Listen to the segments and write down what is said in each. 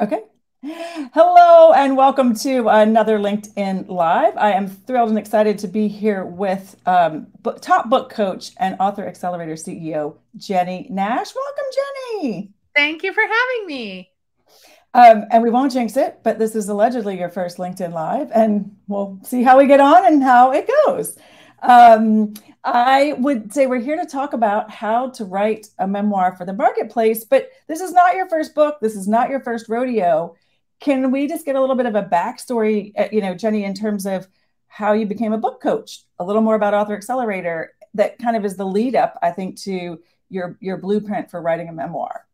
Okay. Hello and welcome to another LinkedIn Live. I am thrilled and excited to be here with top book coach and Author Accelerator CEO, Jennie Nash. Welcome, Jennie. Thank you for having me. And we won't jinx it, but this is allegedly your first LinkedIn Live, and we'll see how we get on and how it goes. I would say we're here to talk about how to write a memoir for the marketplace, but this is not your first book. This is not your first rodeo. Can we just get a little bit of a backstory, Jennie, in terms of how you became a book coach, a little more about Author Accelerator, that kind of is the lead up, I think, to your blueprint for writing a memoir.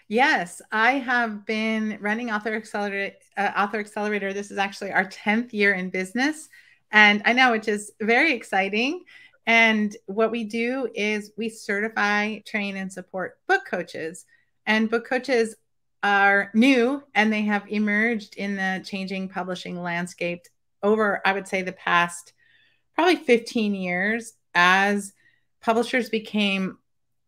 Yes, I have been running Author Accelerator. Author Accelerator. This is actually our 10th year in business, and I know, which is very exciting. And what we do is we certify, train, and support book coaches. And book coaches are new, and they have emerged in the changing publishing landscape over, I would say, the past probably 15 years as publishers became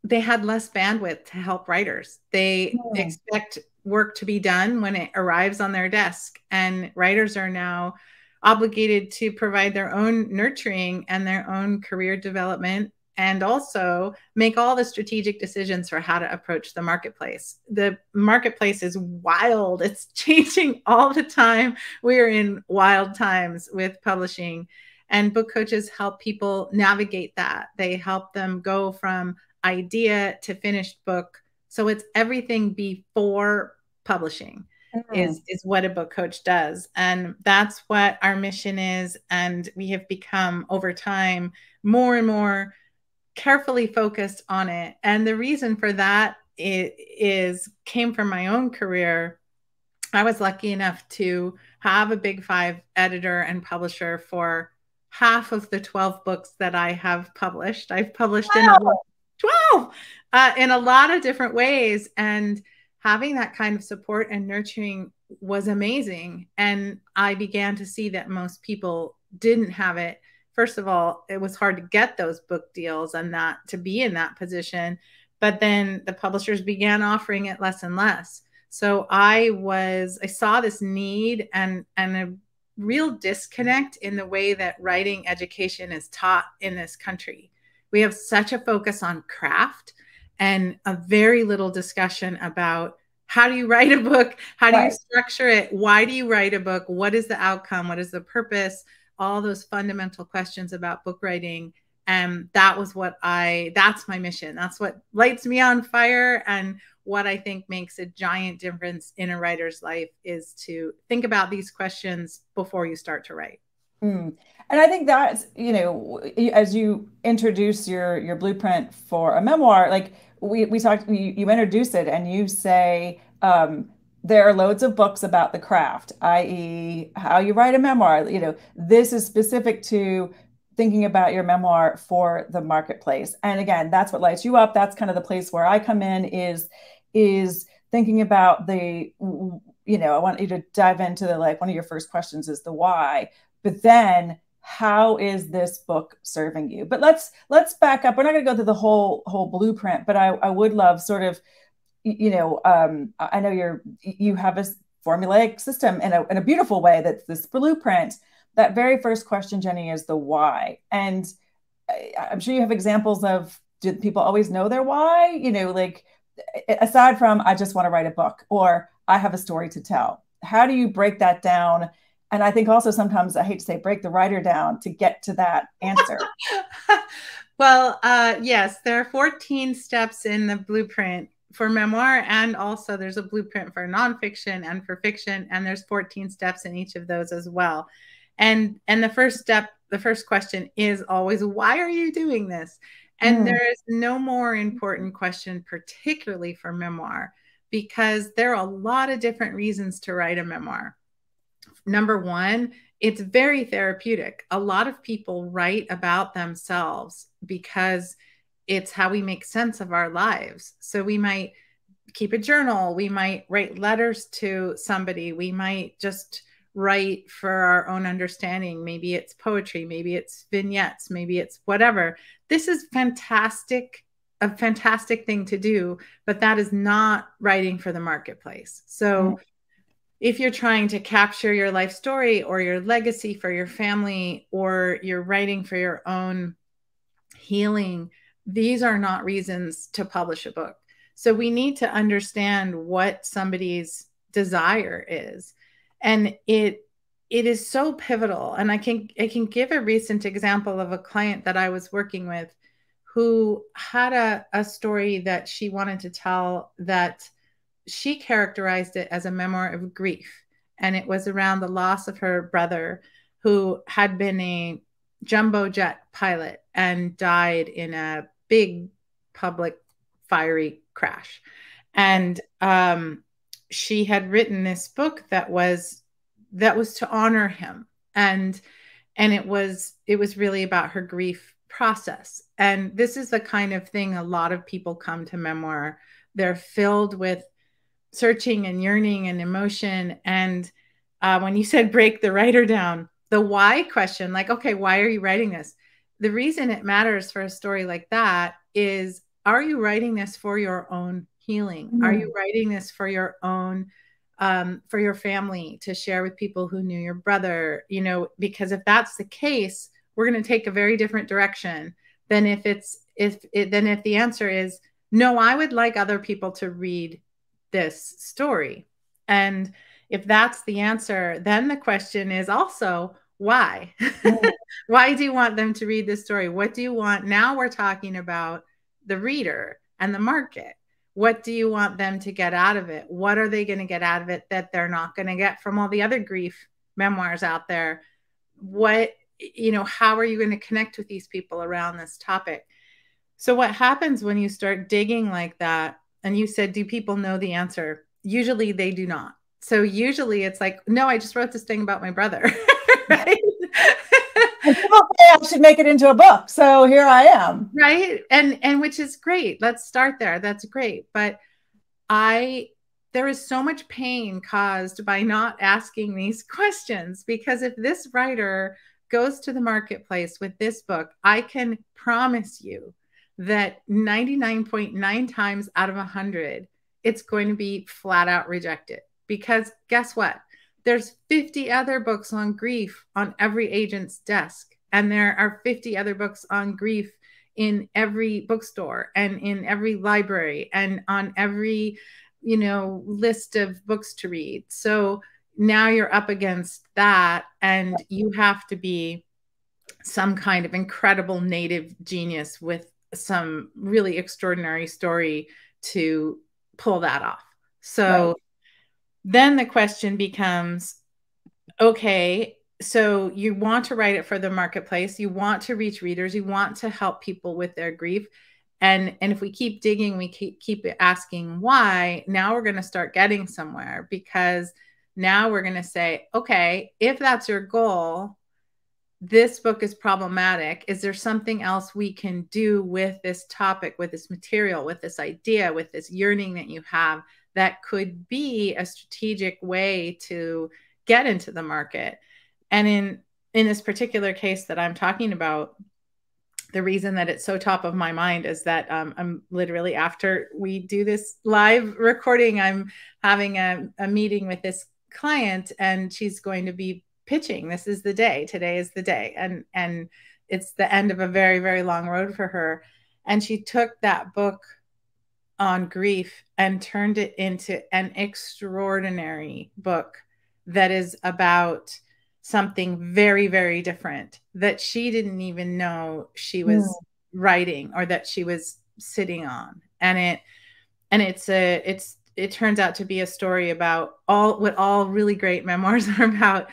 they had less bandwidth to help writers. They expect work to be done when it arrives on their desk. And writers are now obligated to provide their own nurturing and their own career development and also make all the strategic decisions for how to approach the marketplace. The marketplace is wild. It's changing all the time. We are in wild times with publishing, and book coaches help people navigate that. They help them go from idea to finished book. So it's everything before publishing is what a book coach does. And that's what our mission is. And we have become over time more and more carefully focused on it. And the reason for that came from my own career. I was lucky enough to have a Big Five editor and publisher for half of the 12 books that I have published. I've published in a 12 in a lot of different ways. And having that kind of support and nurturing was amazing. And I began to see that most people didn't have it. First of all, it was hard to get those book deals and that to be in that position. But then the publishers began offering it less and less. So I saw this need and a real disconnect in the way that writing education is taught in this country. We have such a focus on craft and a very little discussion about how do you write a book? How do you structure it? Why do you write a book? What is the outcome? What is the purpose? All those fundamental questions about book writing. And that's my mission. That's what lights me on fire. And what I think makes a giant difference in a writer's life is to think about these questions before you start to write. And I think that's, as you introduce your blueprint for a memoir, like we talked, you introduce it and you say, there are loads of books about the craft, i.e. how you write a memoir. This is specific to thinking about your memoir for the marketplace. And again, that's what lights you up. That's kind of the place where I come in is thinking about I want you to dive into one of your first questions is the why. But then how is this book serving you? But let's back up. We're not going to go through the whole blueprint, but I would love sort of, I know you have a formulaic system in a beautiful way that's this blueprint. That very first question, Jennie, is the why. And I'm sure you have examples of, do people always know their why? Like aside from, I just want to write a book or I have a story to tell. How do you break that down? And I think also sometimes, I hate to say, break the writer down to get to that answer. Well, yes, there are 14 steps in the blueprint for memoir. And also there's a blueprint for nonfiction and for fiction. And there's 14 steps in each of those as well. And the first step, the first question is always, why are you doing this? And there is no more important question, particularly for memoir, because there are a lot of different reasons to write a memoir. Number one, it's very therapeutic. A lot of people write about themselves because it's how we make sense of our lives. So we might keep a journal. We might write letters to somebody. We might just write for our own understanding. Maybe it's poetry. Maybe it's vignettes. Maybe it's whatever. This is fantastic a fantastic thing to do, but that is not writing for the marketplace. Mm. So if you're trying to capture your life story or your legacy for your family, or you're writing for your own healing, these are not reasons to publish a book. So we need to understand what somebody's desire is. And it is so pivotal. And I can give a recent example of a client that I was working with who had a story that she wanted to tell, that she characterized it as a memoir of grief. And it was around the loss of her brother, who had been a jumbo jet pilot and died in a big public fiery crash. And she had written this book that was to honor him. And it was really about her grief process. And this is the kind of thing a lot of people come to memoir. They're filled with searching and yearning and emotion. And when you said break the writer down, the why question, like, okay, why are you writing this? The reason it matters for a story like that is, are you writing this for your own healing? Are you writing this for your own, for your family, to share with people who knew your brother? You know, because if that's the case, we're going to take a very different direction than if the answer is, no, I would like other people to read this story. And if that's the answer, then the question is also, why? Why do you want them to read this story? What do you want? Now we're talking about the reader and the market. What do you want them to get out of it? What are they going to get out of it that they're not going to get from all the other grief memoirs out there? How are you going to connect with these people around this topic? So what happens when you start digging like that? And you said, do people know the answer? Usually they do not. So usually it's like, no, I just wrote this thing about my brother. Right? And people say I should make it into a book. So here I am. Right. And which is great. Let's start there. That's great. But there is so much pain caused by not asking these questions, because if this writer goes to the marketplace with this book, I can promise you that 99.9 times out of 100, it's going to be flat out rejected. Because guess what? There's 50 other books on grief on every agent's desk. And there are 50 other books on grief in every bookstore and in every library and on every, list of books to read. So now you're up against that, and you have to be some kind of incredible native genius with some really extraordinary story to pull that off. So Right. then the question becomes, okay, so you want to write it for the marketplace, you want to reach readers, you want to help people with their grief. And if we keep digging, we keep asking why, now we're going to start getting somewhere, because now we're going to say, okay, if that's your goal, this book is problematic. Is there something else we can do with this topic, with this material, with this idea, with this yearning that you have, that could be a strategic way to get into the market? And in this particular case that I'm talking about, the reason that it's so top of my mind is that I'm literally, after we do this live recording, I'm having a meeting with this client, and she's going to be pitching. This is the day. Today is the day. And it's the end of a very, very long road for her. And she took that book on grief and turned it into an extraordinary book that is about something very, very different that she didn't even know she was writing, or that she was sitting on. And it turns out to be a story about what all really great memoirs are about,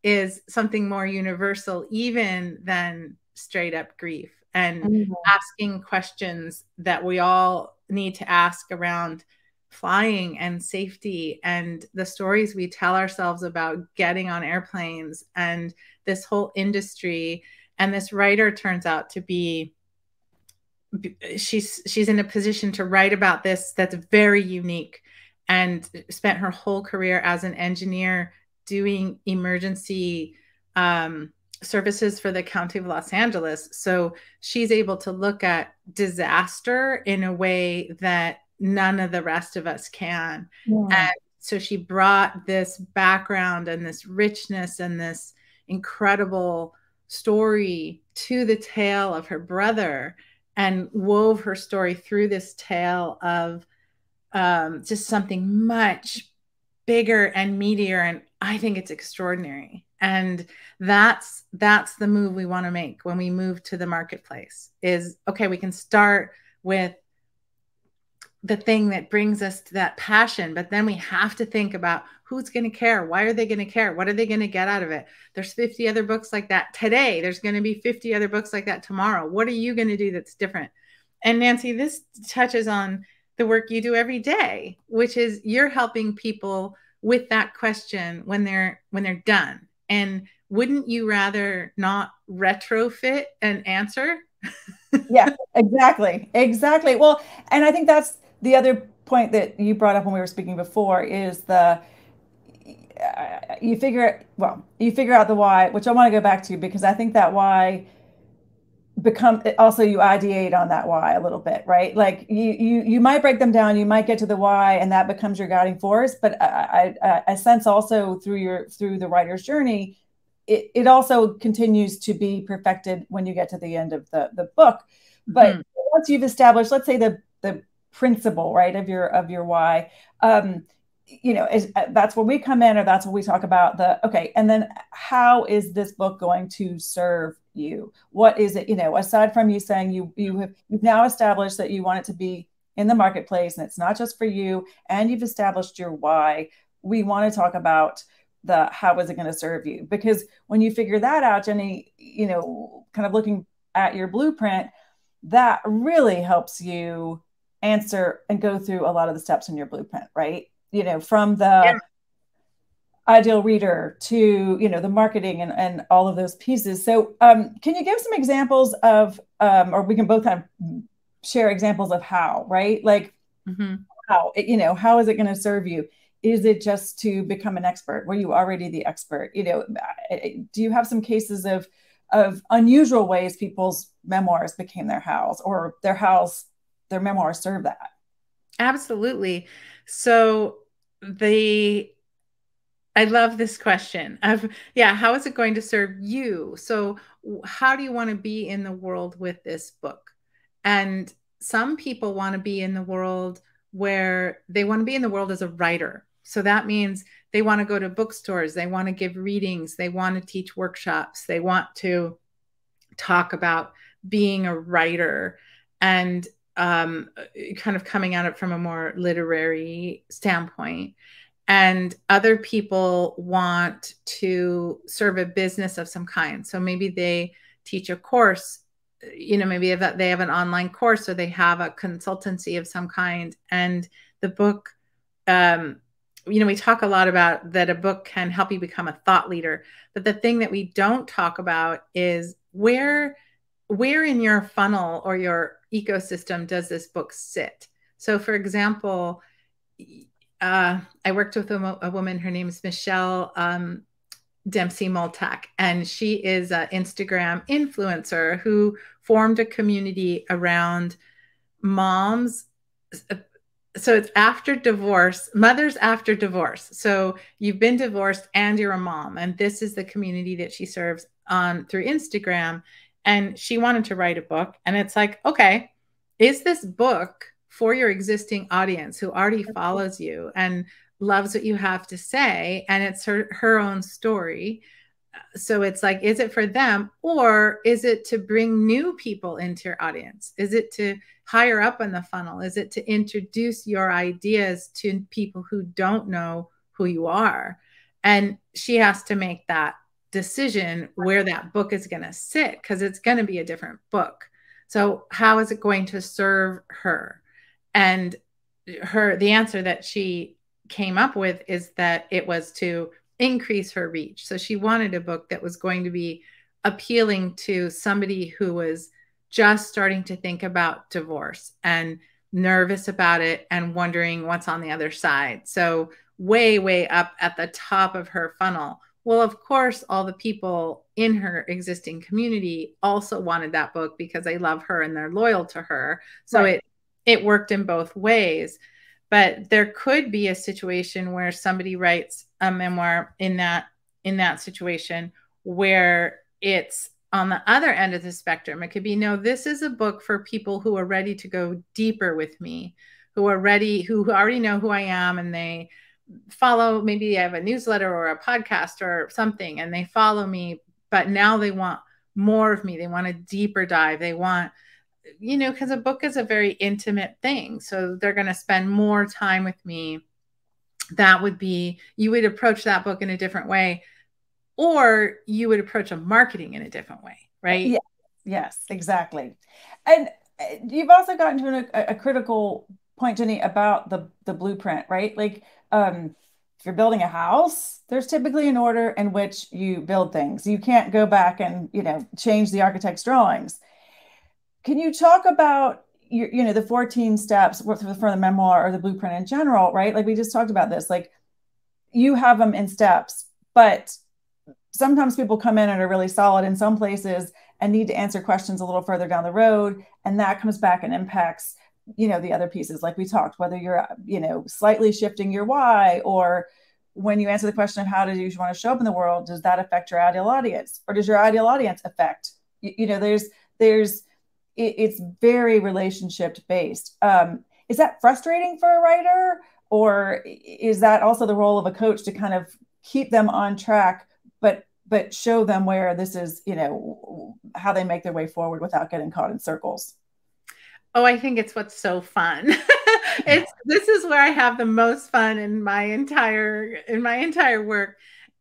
is something more universal even than straight up grief, and asking questions that we all need to ask around flying and safety, and the stories we tell ourselves about getting on airplanes, and this whole industry. And this writer turns out to be, she's in a position to write about this that's very unique, and spent her whole career as an engineer doing emergency services for the County of Los Angeles. So she's able to look at disaster in a way that none of the rest of us can. Yeah. And so she brought this background and this richness and this incredible story to the tale of her brother and wove her story through this tale of just something much bigger and meatier. And I think it's extraordinary. And that's the move we want to make when we move to the marketplace is, okay, we can start with the thing that brings us to that passion, but then we have to think about who's going to care. Why are they going to care? What are they going to get out of it? There's 50 other books like that today. There's going to be 50 other books like that tomorrow. What are you going to do that's different? And Nancy, this touches on the work you do every day, which is you're helping people with that question when they're done. And wouldn't you rather not retrofit an answer? Yeah, exactly. Exactly. Well, and I think that's the other point that you brought up when we were speaking before is the you figure out the why, which I want to go back to because I think that why become also you ideate on that why a little bit, right? Like you might break them down, you might get to the why, and that becomes your guiding force. But I sense also through the writer's journey, it also continues to be perfected when you get to the end of the book. But once you've established, let's say the principle, right, of your why, that's where we come in, or that's what we talk about. Okay, and then how is this book going to serve you? What is it? Aside from you saying you've now established that you want it to be in the marketplace, and it's not just for you, and you've established your why. We want to talk about the how is it going to serve you? Because when you figure that out, Jennie, kind of looking at your blueprint, that really helps you answer and go through a lot of the steps in your blueprint, right? From the ideal reader to the marketing and all of those pieces. So can you give some examples of or we can both kind of share examples of how, right? Like how how is it going to serve you? Is it just to become an expert? Were you already the expert? Do you have some cases of unusual ways people's memoirs became their hows, or their memoirs serve that? Absolutely. So I love this question of, how is it going to serve you? So how do you want to be in the world with this book? And some people want to be in the world where they want to be in the world as a writer. So that means they want to go to bookstores, they want to give readings, they want to teach workshops, they want to talk about being a writer and kind of coming at it from a more literary standpoint. And other people want to serve a business of some kind. So maybe they teach a course, maybe they have an online course, or they have a consultancy of some kind. And the book, we talk a lot about that a book can help you become a thought leader. But the thing that we don't talk about is where in your funnel or your ecosystem does this book sit? So for example, I worked with a woman, her name is Michelle Dempsey Multack, and she is an Instagram influencer who formed a community around moms. So it's after divorce, mothers after divorce. So you've been divorced and you're a mom, and this is the community that she serves on through Instagram. And she wanted to write a book, and it's like, okay, is this book for your existing audience who already follows you and loves what you have to say? And it's her own story. So it's like, is it for them, or is it to bring new people into your audience? Is it to higher up in the funnel? Is it to introduce your ideas to people who don't know who you are? And she has to make that decision where that book is going to sit, because it's going to be a different book. So how is it going to serve her? And the answer that she came up with is that it was to increase her reach. So she wanted a book that was going to be appealing to somebody who was just starting to think about divorce and nervous about it and wondering what's on the other side. So way, way up at the top of her funnel Well, of course, all the people in her existing community also wanted that book because they love her and they're loyal to her. So Right. it worked in both ways. But there could be a situation where somebody writes a memoir in that situation where it's on the other end of the spectrum. It could be, no, this is a book for people who are ready to go deeper with me, who are ready, who already know who I am, and they follow, maybe I have a newsletter or a podcast or something, and they follow me, but now they want more of me. They want a deeper dive. They want, because a book is a very intimate thing. So they're going to spend more time with me. That would be, you would approach that book in a different way, or you would approach a marketing in a different way, right? Yes, yes, exactly. And you've also gotten to a critical point, Jenny, about the blueprint, right? Like, if you're building a house, there's typically an order in which you build things. You can't go back and, change the architect's drawings. Can you talk about the 14 steps for the memoir or the blueprint in general, right? Like we just talked about this, like you have them in steps, but sometimes people come in and are really solid in some places and need to answer questions a little further down the road. And that comes back and impacts, the other pieces, like we talked, whether you're, slightly shifting your why, or when you answer the question of how do you want to show up in the world, does that affect your ideal audience, or does your ideal audience affect, there's, it's very relationship based. Is that frustrating for a writer, or is that also the role of a coach to kind of keep them on track, but show them where this is, how they make their way forward without getting caught in circles? Oh, I think it's what's so fun. This is where I have the most fun in my entire work,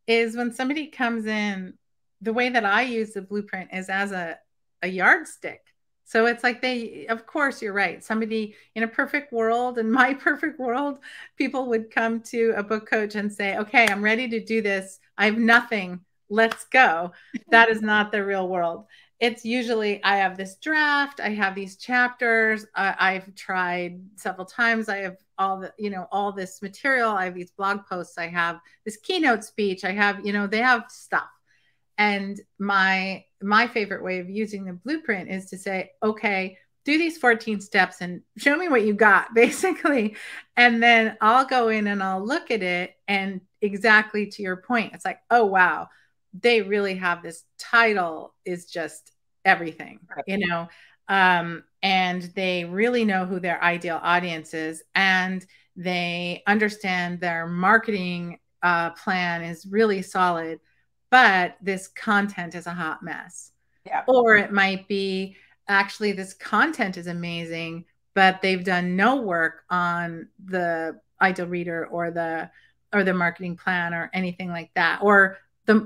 is when somebody comes in. The way that I use the blueprint is as a yardstick. So it's like, of course, you're right. Somebody in a perfect world, in my perfect world, people would come to a book coach and say, okay, I'm ready to do this. I have nothing. Let's go. That is not the real world. It's usually, I have this draft, I have these chapters, I've tried several times, I have all this material, I have these blog posts, I have this keynote speech, I have, they have stuff. And my favorite way of using the blueprint is to say, okay, do these 14 steps and show me what you got, basically. And then I'll go in and I'll look at it, and exactly to your point, it's like, oh, wow, they really have, this title is just everything, and they really know who their ideal audience is, and they understand their marketing plan is really solid, but this content is a hot mess. Yeah. Or it might be, actually, this content is amazing, but they've done no work on the ideal reader or the marketing plan or anything like that, or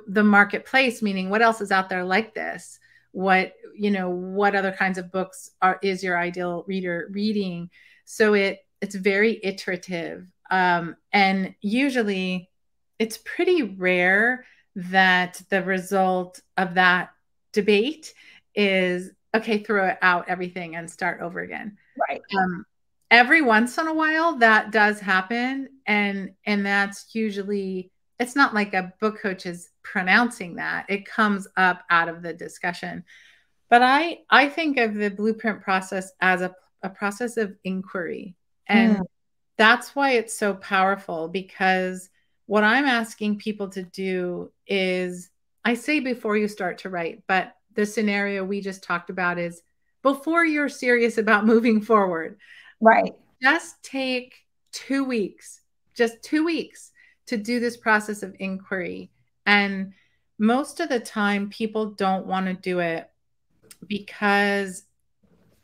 the marketplace, meaning what else is out there like this? What other kinds of books is your ideal reader reading? So it's very iterative. And usually it's pretty rare that the result of that debate is, okay, throw out everything and start over again. Right. Every once in a while that does happen. And that's usually, it's not like a book coach is pronouncing that. It comes up out of the discussion. But I think of the blueprint process as a process of inquiry. And that's why it's so powerful, because what I'm asking people to do is, I say before you start to write, but the scenario we just talked about is before you're serious about moving forward. Right. Just take 2 weeks, just 2 weeks to do this process of inquiry. And most of the time, people don't want to do it, because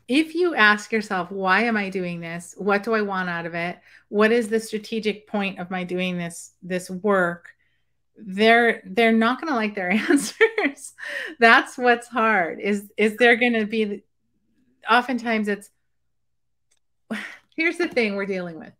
if you ask yourself, why am I doing this? What do I want out of it? What is the strategic point of my doing this work? They're not going to like their answers. That's what's hard. Is there going to be, oftentimes it's, here's the thing we're dealing with.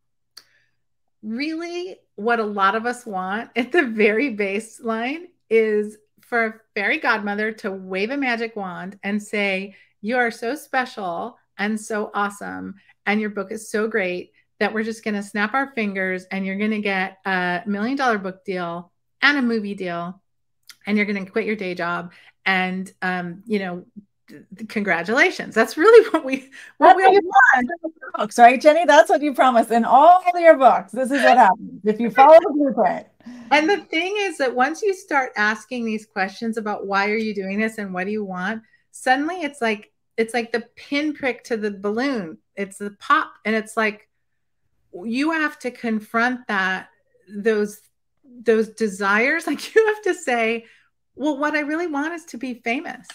Really, what a lot of us want at the very baseline is for a fairy godmother to wave a magic wand and say, you are so special and so awesome, and your book is so great that we're just going to snap our fingers and you're going to get $1 million book deal and a movie deal and you're going to quit your day job. And, congratulations. That's really what That's we what all you want. promised in the books, right, Jenny? That's what you promised in all of your books. This is what happens if you follow the blueprint. And the thing is that once you start asking these questions about why are you doing this and what do you want, suddenly it's like the pinprick to the balloon. It's the pop, and it's like you have to confront those those desires. Like you have to say, well, what I really want is to be famous.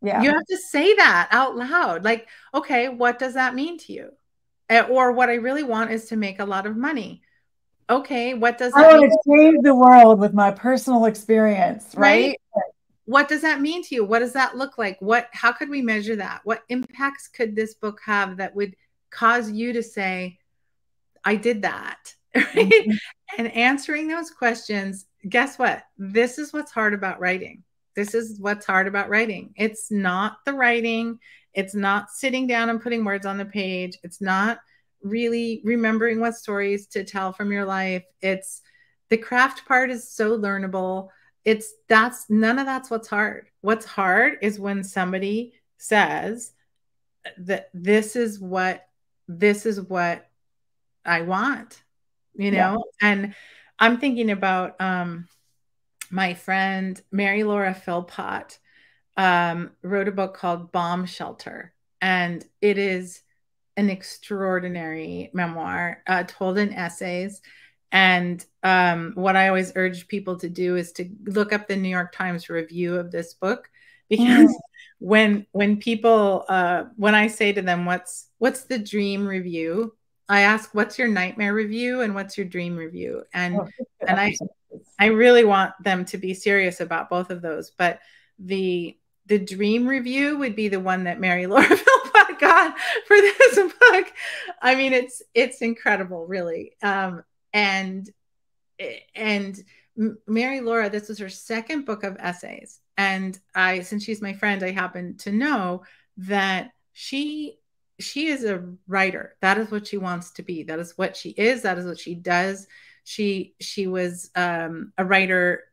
You Yeah. have to say that out loud. Like, okay, what does that mean to you? Or what I really want is to make a lot of money. Okay, what does I that mean? want to change the world with my personal experience, Right? right? What does that mean to you? What does that look like? How could we measure that? What impacts could this book have that would cause you to say, I did that? Right? Mhm. And answering those questions, guess what? This is what's hard about writing. This is what's hard about writing. It's not the writing. It's not sitting down and putting words on the page. It's not really remembering what stories to tell from your life. It's the craft part is so learnable. That's none of that's what's hard. What's hard is when somebody says that this is what I want, Yeah. And I'm thinking about my friend Mary Laura Philpott wrote a book called Bomb Shelter, and it is an extraordinary memoir told in essays. And what I always urge people to do is to look up the New York Times review of this book, Mm. because when people when I say to them, what's the dream review, I ask, what's your nightmare review and what's your dream review? And Oh, that's good and I exercise. I really want them to be serious about both of those. But the dream review would be the one that Mary Laura Philpott got for this book. I mean, it's incredible, really. And and Mary Laura, this was her second book of essays, and since she's my friend, I happen to know that she is a writer. That is what she wants to be. That is what she is. That is what she does. She was a writer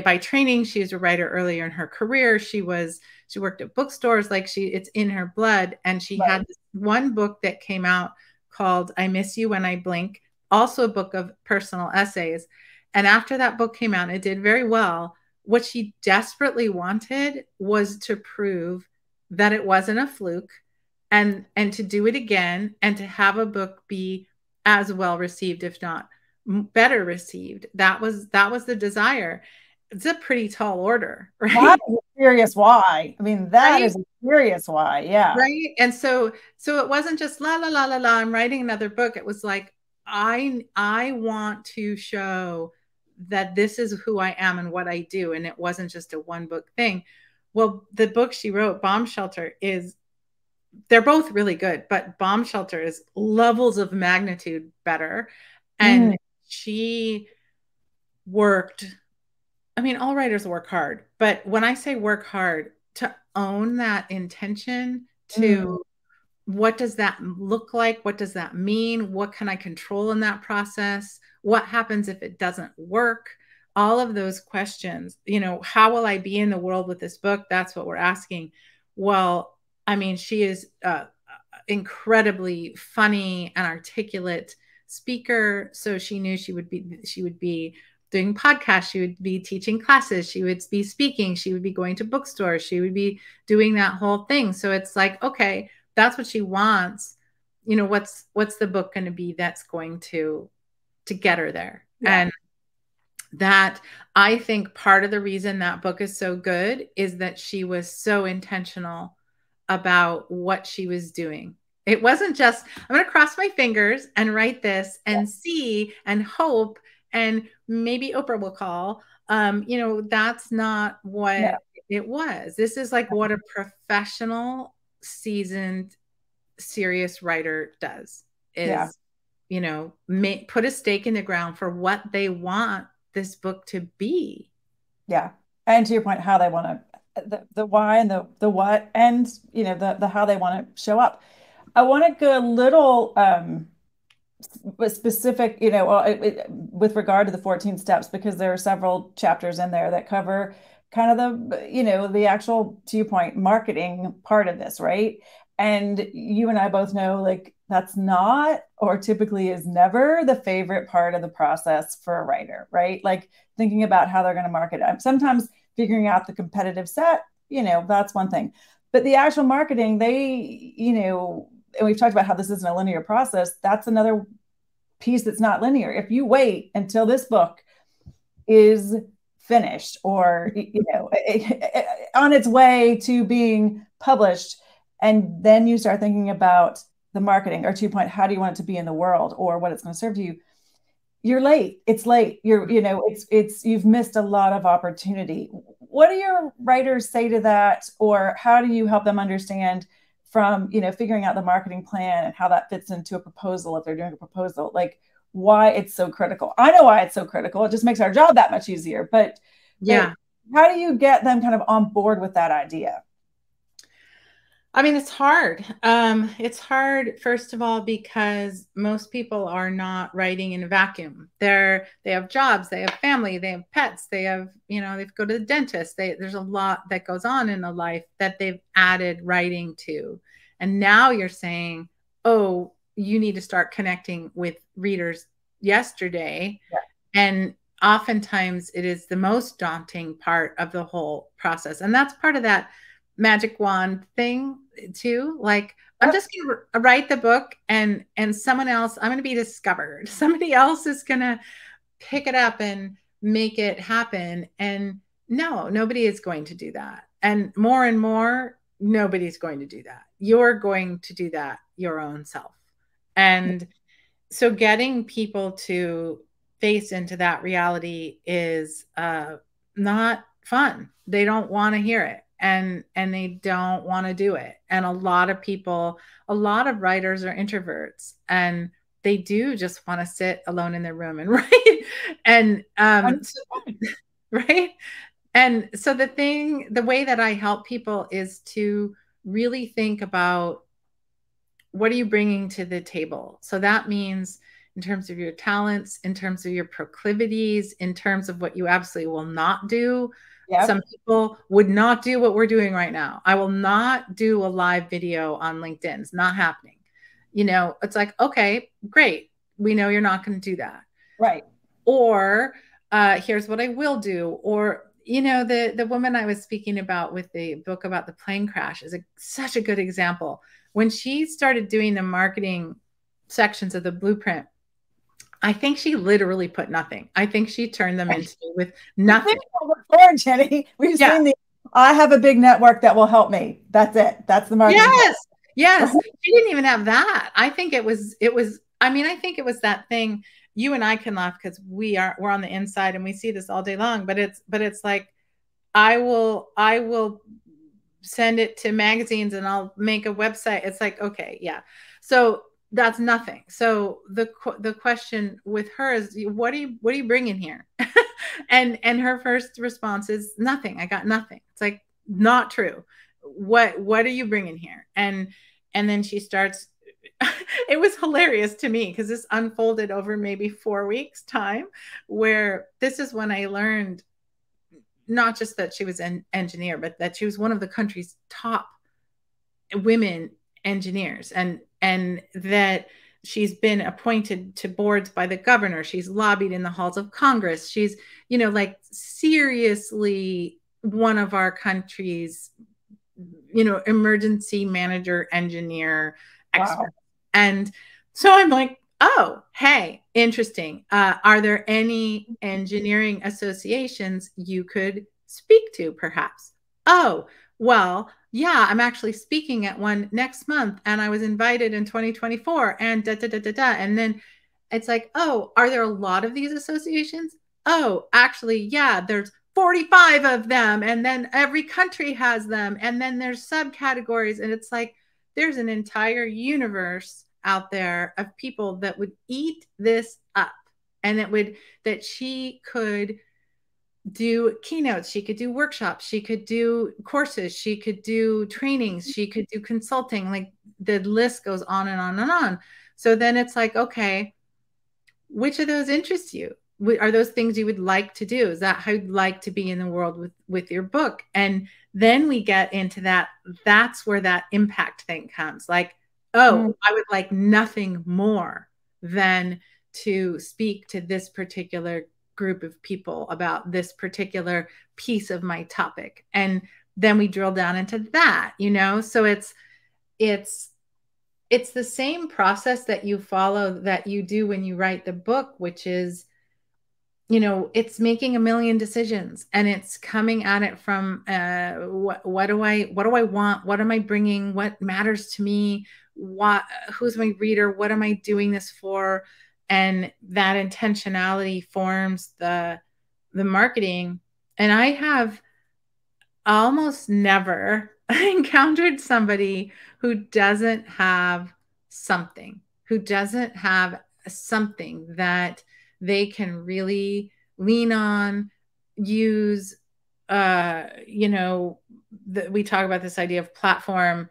by training. She was a writer earlier in her career. She worked at bookstores. Like it's in her blood. And she Right. had this one book that came out called I Miss You When I Blink, also a book of personal essays. And after that book came out, it did very well. What she desperately wanted was to prove that it wasn't a fluke, and to do it again, and to have a book be as well received, if not better received. That was the desire. It's a pretty tall order, That right? is a serious why. I mean, that Right? is a serious why. Yeah. Right. And so it wasn't just la la la la la, I'm writing another book. It was like, I want to show that this is who I am and what I do. And it wasn't just a one book thing. Well, the book she wrote, Bomb Shelter, is they're both really good, but Bomb Shelter is levels of magnitude better. Mm. And she worked, I mean, all writers work hard, but when I say work hard, to own that intention, Mm. to what does that look like? What does that mean? What can I control in that process? What happens if it doesn't work? All of those questions, how will I be in the world with this book? That's what we're asking. Well, I mean, she is incredibly funny and articulate speaker. So she knew she would be doing podcasts, she would be teaching classes, she would be speaking, she would be going to bookstores, she would be doing that whole thing. So it's like, okay, that's what she wants. What's the book going to be that's going to get her there? Yeah. And that, I think part of the reason that book is so good is that she was so intentional about what she was doing. It wasn't just, I'm going to cross my fingers and write this and see and hope, and maybe Oprah will call. That's not Yeah. what it was. This is like what a professional, seasoned, serious writer does, Yeah. is, put a stake in the ground for what they want this book to be. Yeah. And to your point, how they want to, the why and the what, and the how they want to show up. I want to go a little specific, with regard to the 14 steps, because there are several chapters in there that cover kind of the actual, to your point, marketing part of this, right? And you and I both know like that's not, or typically is never, the favorite part of the process for a writer, right? Like thinking about how they're going to market it. Sometimes figuring out the competitive set, that's one thing. But the actual marketing, and we've talked about how this isn't a linear process. That's another piece that's not linear. If you wait until this book is finished or on its way to being published, and then you start thinking about the marketing, or to your point, how do you want it to be in the world or what it's going to serve to you, you're late. It's late. It's you've missed a lot of opportunity. What do your writers say to that, or how do you help them understand from figuring out the marketing plan and how that fits into a proposal if they're doing a proposal, like why it's so critical? I know why it's so critical. It just makes our job that much easier. But Yeah. how do you get them kind of on board with that idea? I mean, it's hard. It's hard, first of all, because most people are not writing in a vacuum. They have jobs, they have family, they have pets, they have, they go to the dentist. There's a lot that goes on in a life that they've added writing to. And now you're saying, oh, you need to start connecting with readers yesterday. Yeah. And oftentimes it is the most daunting part of the whole process. And that's part of that magic wand thing too. Like, I'm just going to write the book and someone else, I'm going to be discovered. Somebody else is going to pick it up and make it happen. And no, nobody is going to do that. And more, nobody's going to do that. You're going to do that your own self. And so getting people to face into that reality is not fun. They don't want to hear it. And they don't want to do it. And a lot of writers are introverts, and they do just want to sit alone in their room and write. And right. And so the way that I help people is to really think about, what are you bringing to the table? So that means in terms of your talents, in terms of your proclivities, in terms of what you absolutely will not do. Yep. Some people would not do what we're doing right now. I will not do a live video on LinkedIn. It's not happening. It's like, okay, great. We know you're not going to do that. Right. Or here's what I will do. Or, the woman I was speaking about with the book about the plane crash is such a good example. When she started doing the marketing sections of the blueprint, I think she literally put nothing. I think she turned them into with nothing. Before, Jenny, we've seen I have a big network that will help me. That's it. That's the marketing. Yes. She didn't even have that. I think it was, I think it was that thing. You and I can laugh because we're on the inside and we see this all day long, but it's like, I will send it to magazines and I'll make a website. It's like, okay, yeah. So that's nothing. So the question with her is, what are you bringing here? and her first response is nothing. I got nothing. It's like, not true. What are you bringing here? And then she starts, it was hilarious to me because this unfolded over maybe 4 weeks time, where this is when I learned not just that she was an engineer, but that she was one of the country's top women engineers, and that she's been appointed to boards by the governor. She's lobbied in the halls of Congress. She's, like seriously one of our country's, emergency manager engineer expert. Wow. And so I'm like, oh, hey, interesting. Are there any engineering associations you could speak to, perhaps? Oh, well, yeah, I'm actually speaking at one next month, and I was invited in 2024, and da da da da da. And then it's like, oh, are there a lot of these associations? Oh, actually, yeah, there's 45 of them, and then every country has them, and then there's subcategories, and it's like there's an entire universe out there of people that would eat this up, and that she could do keynotes, she could do workshops, she could do courses, she could do trainings, she could do consulting, like the list goes on and on and on. So then it's like, okay, which of those interest you? are those things you would like to do? Is that how you'd like to be in the world with your book? And then we get into that. That's where that impact thing comes. Like, oh, Mm, I would like nothing more than to speak to this particular group of people about this particular piece of my topic. And then we drill down into that, you know? So it's it's the same process that you follow, that you do when you write the book, which is, you know, it's making a million decisions, and it's coming at it from what do I want? What am I bringing? What matters to me? What, who's my reader? What am I doing this for? And that intentionality forms the marketing. And I have almost never encountered somebody who doesn't have something, who doesn't have something that they can really lean on, use. You know, we talk about this idea of platform.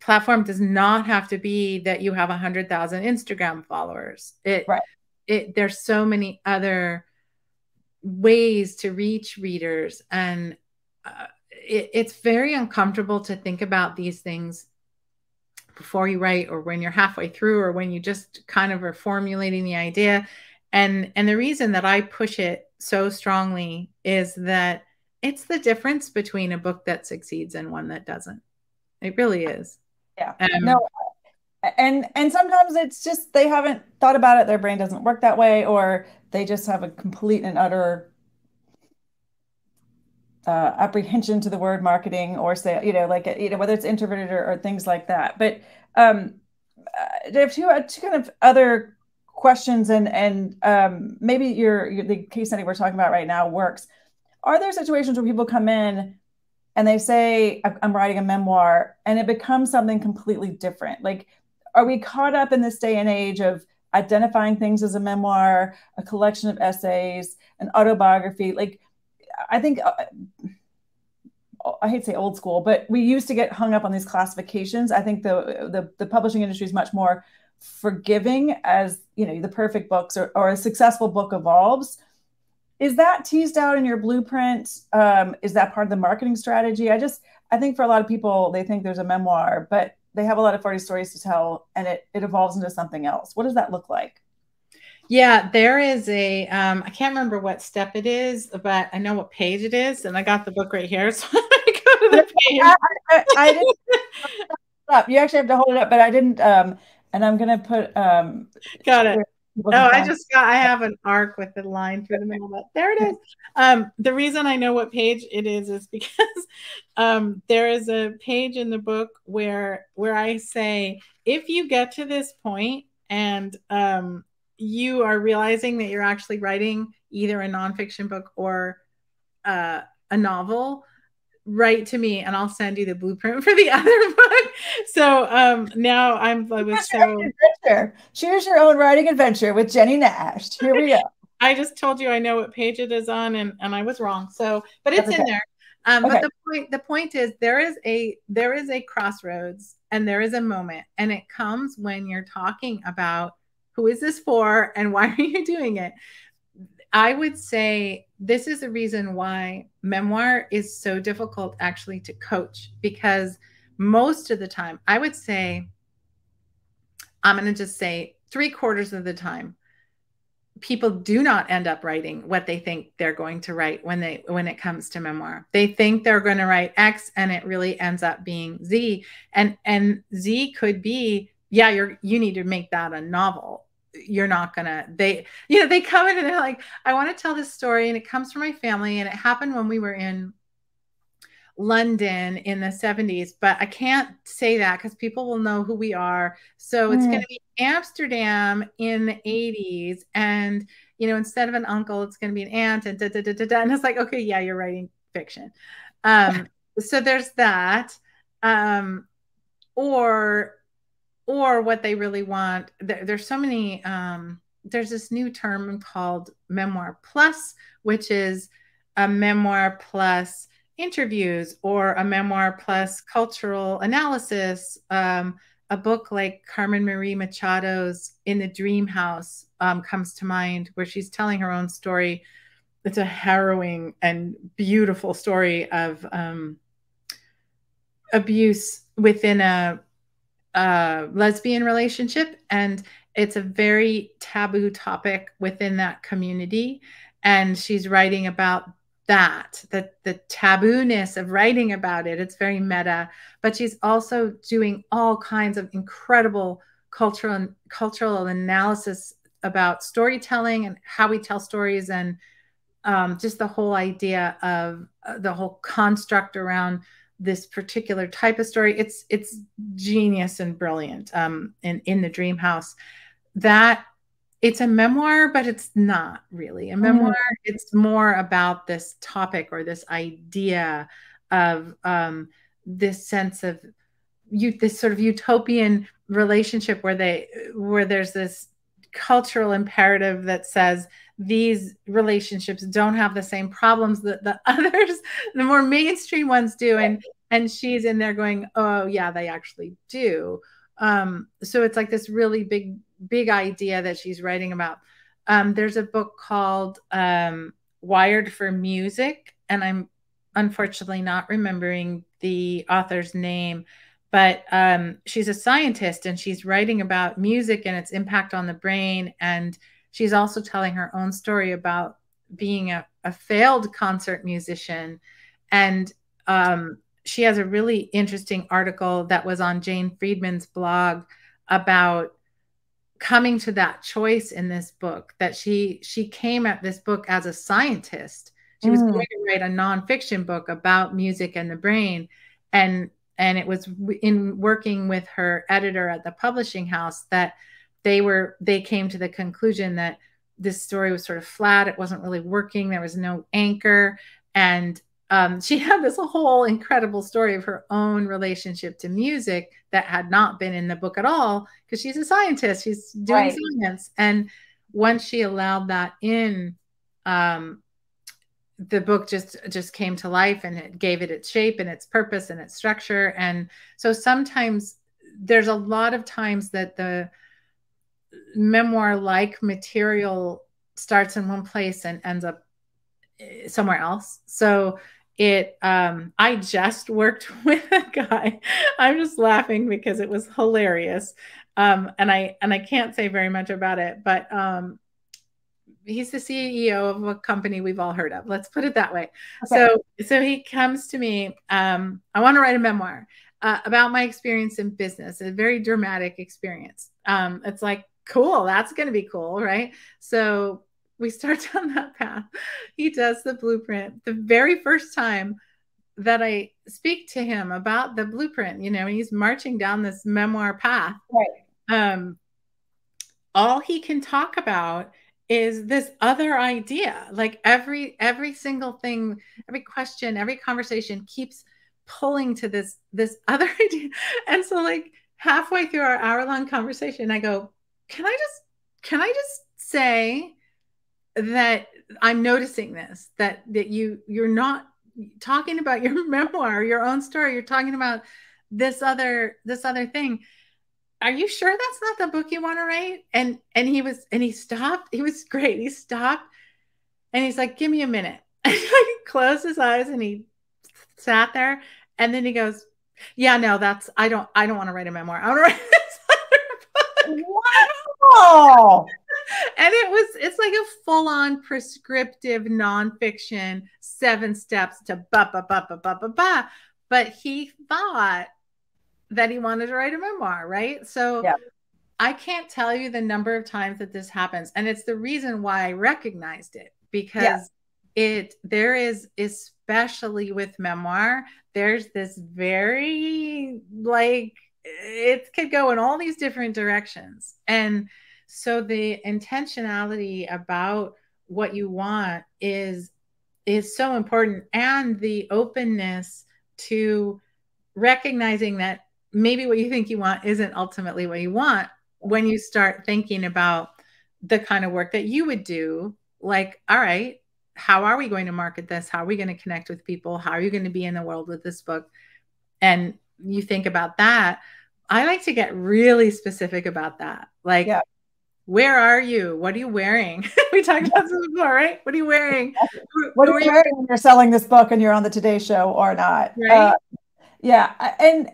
Platform does not have to be that you have 100,000 Instagram followers. right. There's so many other ways to reach readers, and it's very uncomfortable to think about these things before you write, or when you're halfway through, or when you just kind of are formulating the idea. And the reason that I push it so strongly is that it's the difference between a book that succeeds and one that doesn't. It really is. Yeah. um, No, and sometimes it's just they haven't thought about it, their brain doesn't work that way, or they just have a complete and utter apprehension to the word marketing, or say, like, whether it's introverted or things like that. But um, I have two kind of other questions, and maybe the case study we're talking about right now works. Are there situations where people come in and they say, I'm writing a memoir, and it becomes something completely different? Like, are we caught up in this day and age of identifying things as a memoir, a collection of essays, an autobiography? Like, I think I hate to say old school, but we used to get hung up on these classifications. I think the publishing industry is much more forgiving as, the perfect books, or a successful book evolves. Is that teased out in your blueprint? Is that part of the marketing strategy? I think for a lot of people, they think there's a memoir, but they have a lot of 40 stories to tell, and it evolves into something else. What does that look like? Yeah, there is I can't remember what step it is, but I know what page it is, and I got the book right here. So I go to the page. I didn't up. You actually have to hold it up, but I didn't. And I'm gonna put Got it. where people Oh, can find. I have an arc with the line through the middle, but there it is. The reason I know what page it is because there is a page in the book where I say, if you get to this point and you are realizing that you're actually writing either a nonfiction book or a novel, write to me and I'll send you the blueprint for the other book. So now I was so Adventure. Choose your own writing adventure with Jennie Nash. Here we go. I just told you I know what page it is on, and I was wrong. So, but it's That's okay. in there. But Okay. the point is there is a crossroads, and there is a moment, and it comes when you're talking about who is this for and why are you doing it. I would say this is the reason why memoir is so difficult actually to coach, because most of the time, I would say, I'm going to just say 3/4 of the time, people do not end up writing what they think they're going to write when it comes to memoir. They think they're going to write X, and it really ends up being Z. And Z could be, yeah, you need to make that a novel. You're not gonna, they come in and they're like, I want to tell this story, and it comes from my family, and it happened when we were in London in the 70s, but I can't say that because people will know who we are. So it's going Mm. to be Amsterdam in the 80s. And, instead of an uncle, it's going to be an aunt, and da, da, da, da, da. And it's like, okay, yeah, you're writing fiction. So there's that. Um, or, or what they really want. There's so many, there's this new term called Memoir Plus, which is a memoir plus interviews, or a memoir plus cultural analysis, a book like Carmen Marie Machado's In the Dream House comes to mind, where she's telling her own story. It's a harrowing and beautiful story of abuse within a lesbian relationship, and it's a very taboo topic within that community. And she's writing about that, the taboo-ness of writing about it. It's very meta, but she's also doing all kinds of incredible cultural analysis about storytelling and how we tell stories, and just the whole idea of the whole construct around this particular type of story. It's genius and brilliant. In the Dream House, that it's a memoir, but it's not really a memoir. It's more about this topic or this idea of this sense of this sort of utopian relationship where there's this cultural imperative that says these relationships don't have the same problems that the others, the more mainstream ones do. And she's in there going, oh yeah, they actually do. So it's like this really big idea that she's writing about. There's a book called Wired for Music, and I'm unfortunately not remembering the author's name, but she's a scientist and she's writing about music and its impact on the brain. And she's also telling her own story about being a failed concert musician. And she has a really interesting article that was on Jane Friedman's blog about coming to that choice in this book, that she came at this book as a scientist. She was going to write a nonfiction book about music and the brain. And it was in working with her editor at the publishing house that they came to the conclusion that this story was sort of flat. It wasn't really working. There was no anchor. And she had this whole incredible story of her own relationship to music that had not been in the book at all, because she's a scientist. She's doing science. And once she allowed that in, the book just came to life, and it gave it its shape and its purpose and its structure. And so sometimes there's a lot of times that the memoir-like material starts in one place and ends up somewhere else. So I just worked with a guy. I'm just laughing because it was hilarious. And I can't say very much about it, but he's the CEO of a company we've all heard of. Let's put it that way. Okay. So he comes to me. I want to write a memoir about my experience in business, a very dramatic experience. It's like, cool, that's going to be cool, right? So we start down that path. He does the blueprint. The very first time that I speak to him about the blueprint, and he's marching down this memoir path. Right. All he can talk about is this other idea. Like every single thing, every question, every conversation keeps pulling to this other idea. And so like halfway through our hour-long conversation, I go, can I just say that I'm noticing this, that you're not talking about your memoir, your own story. You're talking about this other thing. Are you sure that's not the book you want to write? And he stopped. He was great. He stopped and he's like, give me a minute. And he closed his eyes and he sat there. And then he goes, yeah, no, I don't want to write a memoir. I want to write this other book. Wow. And it's like a full-on prescriptive nonfiction, 7 steps to ba. But he thought that he wanted to write a memoir, right? So yeah. I can't tell you the number of times that this happens. And it's the reason why I recognized it, because there is, especially with memoir, there's this very, like, it could go in all these different directions. And so the intentionality about what you want is so important, and the openness to recognizing that maybe what you think you want isn't ultimately what you want when you start thinking about the kind of work that you would do. Like, all right, how are we going to market this? How are we going to connect with people? How are you going to be in the world with this book? And you think about that. I like to get really specific about that. Like, Yeah. where are you? What are you wearing? We talked about this before, right? What are you wearing? What Who are are you you, wearing when you're selling this book and you're on the Today Show or not? right? Yeah, and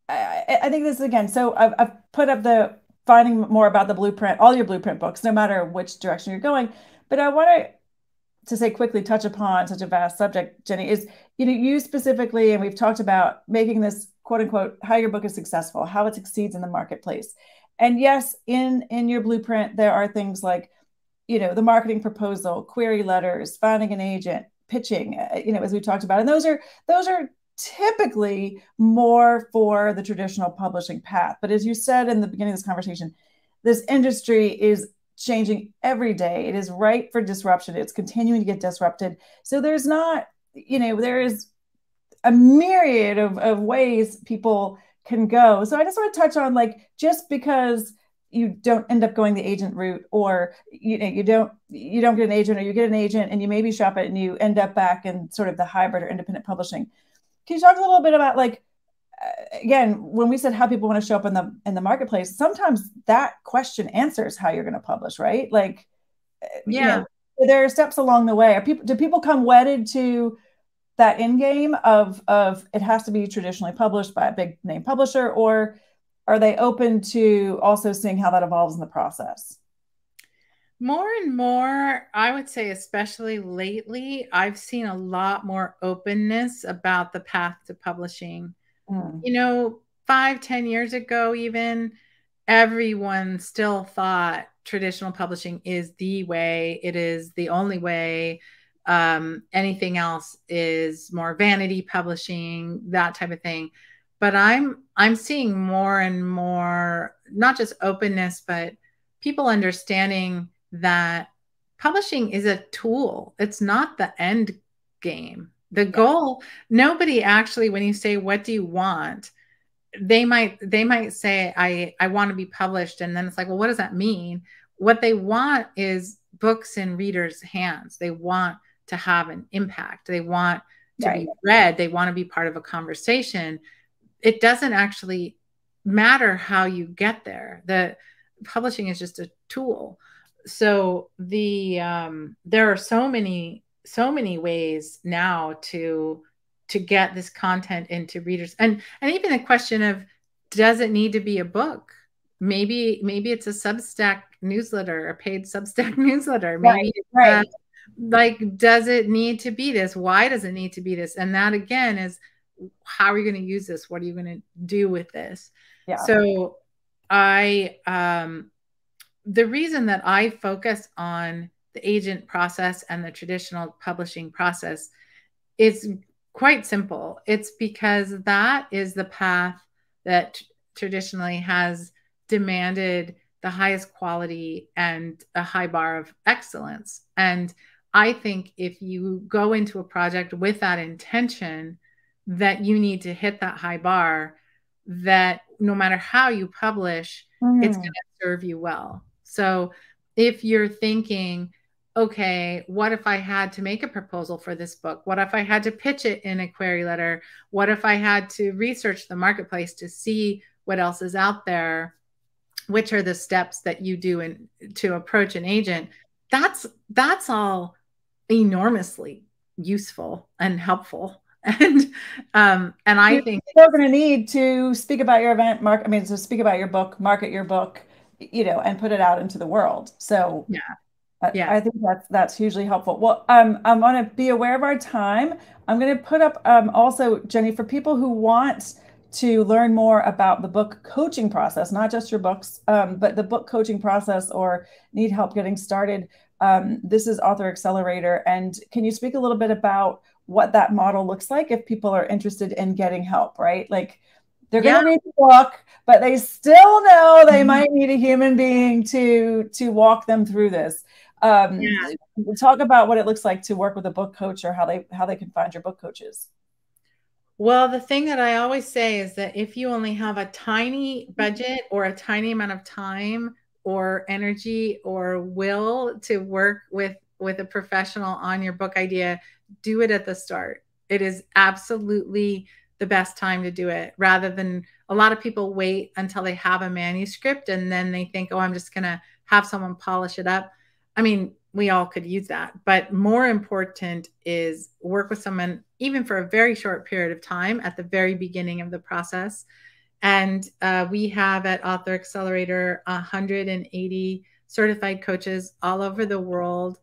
I think this again. So I've put up the finding more about the blueprint, all your blueprint books, no matter which direction you're going. But I want to say quickly touch upon such a vast subject, Jenny, is you specifically, and we've talked about making this quote unquote how your book is successful, how it succeeds in the marketplace. And yes, in your blueprint, there are things like the marketing proposal, query letters, finding an agent, pitching, as we talked about. And those are typically more for the traditional publishing path. But as you said in the beginning of this conversation, this industry is changing every day. It is ripe for disruption. It's continuing to get disrupted. So there's not, there is a myriad of ways people can go. So I just want to touch on, like, just because you don't end up going the agent route, or you don't get an agent, or you get an agent and you maybe shop it and you end up back in sort of the hybrid or independent publishing. Can you talk a little bit about, like, again, when we said how people want to show up in the marketplace, sometimes that question answers how you're going to publish, right? Like, you Yeah. know, there are steps along the way. Do people come wedded to that end game of it has to be traditionally published by a big name publisher, or are they open to also seeing how that evolves in the process? More and more, I would say, especially lately, I've seen a lot more openness about the path to publishing. Mm. 5, 10 years ago, even, everyone still thought traditional publishing is the way, it is the only way. Anything else is more vanity publishing, that type of thing. But I'm seeing more and more, not just openness, but people understanding that publishing is a tool. It's not the end game. The Yeah. goal, nobody actually, when you say, what do you want? They might say, I want to be published. And then it's like, well, what does that mean? What they want is books in readers' hands. They want to have an impact. They want to Right. be read. They want to be part of a conversation. It doesn't actually matter how you get there. The publishing is just a tool. So there are so many ways now to get this content into readers, and even the question of, does it need to be a book? Maybe it's a Substack newsletter, a paid Substack newsletter. Right. Maybe Right. like, does it need to be this? Why does it need to be this? And that again is, how are you going to use this? What are you going to do with this? Yeah. So I the reason that I focus on the agent process and the traditional publishing process is quite simple. It's because that is the path that traditionally has demanded the highest quality and a high bar of excellence. And I think if you go into a project with that intention, that you need to hit that high bar, that no matter how you publish, it's going Mm. to serve you well. So if you're thinking, okay, what if I had to make a proposal for this book? What if I had to pitch it in a query letter? What if I had to research the marketplace to see what else is out there? Which are the steps that you do to approach an agent? That's all enormously useful and helpful. And I You're think, still going to need to speak about your event, to speak about your book, market your book, and put it out into the world. So yeah, I, yeah, I think that's hugely helpful. Well, I'm going to be aware of our time. I'm going to put up also, Jenny, for people who want to learn more about the book coaching process, not just your books, but the book coaching process, or need help getting started. This is Author Accelerator. And can you speak a little bit about what that model looks like if people are interested in getting help, right? Like, they're going yeah. to read the book, but they still know they might need a human being to walk them through this. Um, Yeah. Talk about what it looks like to work with a book coach, or how they can find your book coaches. Well, the thing that I always say is that if you only have a tiny budget or a tiny amount of time or energy or will to work with a professional on your book idea, do it at the start. It is absolutely the best time to do it, rather than a lot of people wait until they have a manuscript and then they think, oh, I'm just going to have someone polish it up. I mean, we all could use that, but more important is work with someone, even for a very short period of time at the very beginning of the process. And we have at Author Accelerator 180 certified coaches all over the world,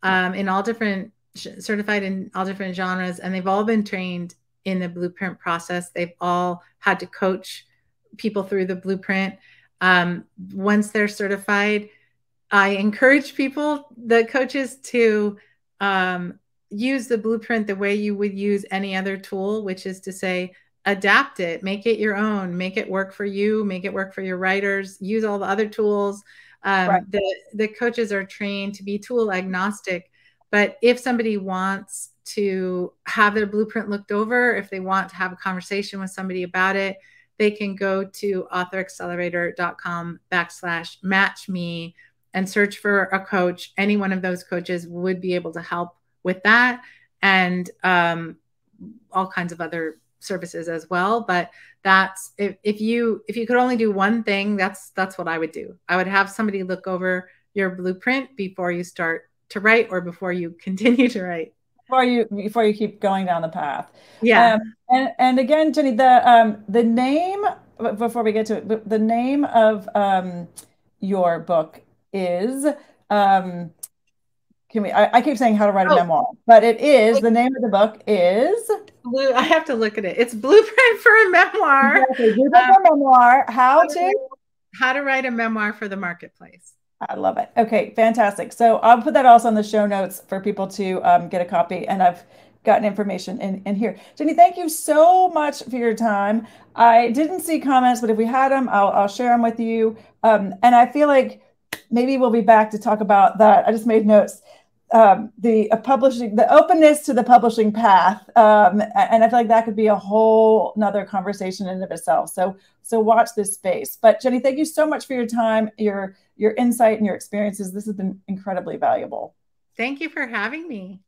in all different, certified in all different genres, and they've all been trained in the blueprint process. They've all had to coach people through the blueprint. Once they're certified, I encourage people, the coaches, to use the blueprint the way you would use any other tool, which is to say, adapt it, make it your own, make it work for you, make it work for your writers, use all the other tools. Right. The coaches are trained to be tool agnostic, but if somebody wants to have their blueprint looked over, if they want to have a conversation with somebody about it, they can go to authoraccelerator.com/match me and search for a coach. Any one of those coaches would be able to help with that, and all kinds of other services as well. But that's, if you could only do one thing, that's what I would do. I would have somebody look over your blueprint before you start to write, or before you continue to write. Before you keep going down the path. Yeah. And again, Jennie, the name, before we get to it, the name of your book is I keep saying How to Write a Memoir, but it is, the name of the book is I have to look at it. It's Blueprint for a Memoir. Exactly. Blueprint for a Memoir. How to write a memoir for the marketplace. I love it. Okay, fantastic. So I'll put that also in the show notes for people to get a copy. And I've gotten information in here. Jennie, thank you so much for your time. I didn't see comments, but if we had them, I'll share them with you. And I feel like maybe we'll be back to talk about that. I just made notes. The openness to the publishing path. And I feel like that could be a whole nother conversation in and of itself. So watch this space. But Jennie, thank you so much for your time, your insight and your experiences. This has been incredibly valuable. Thank you for having me.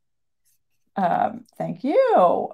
Thank you.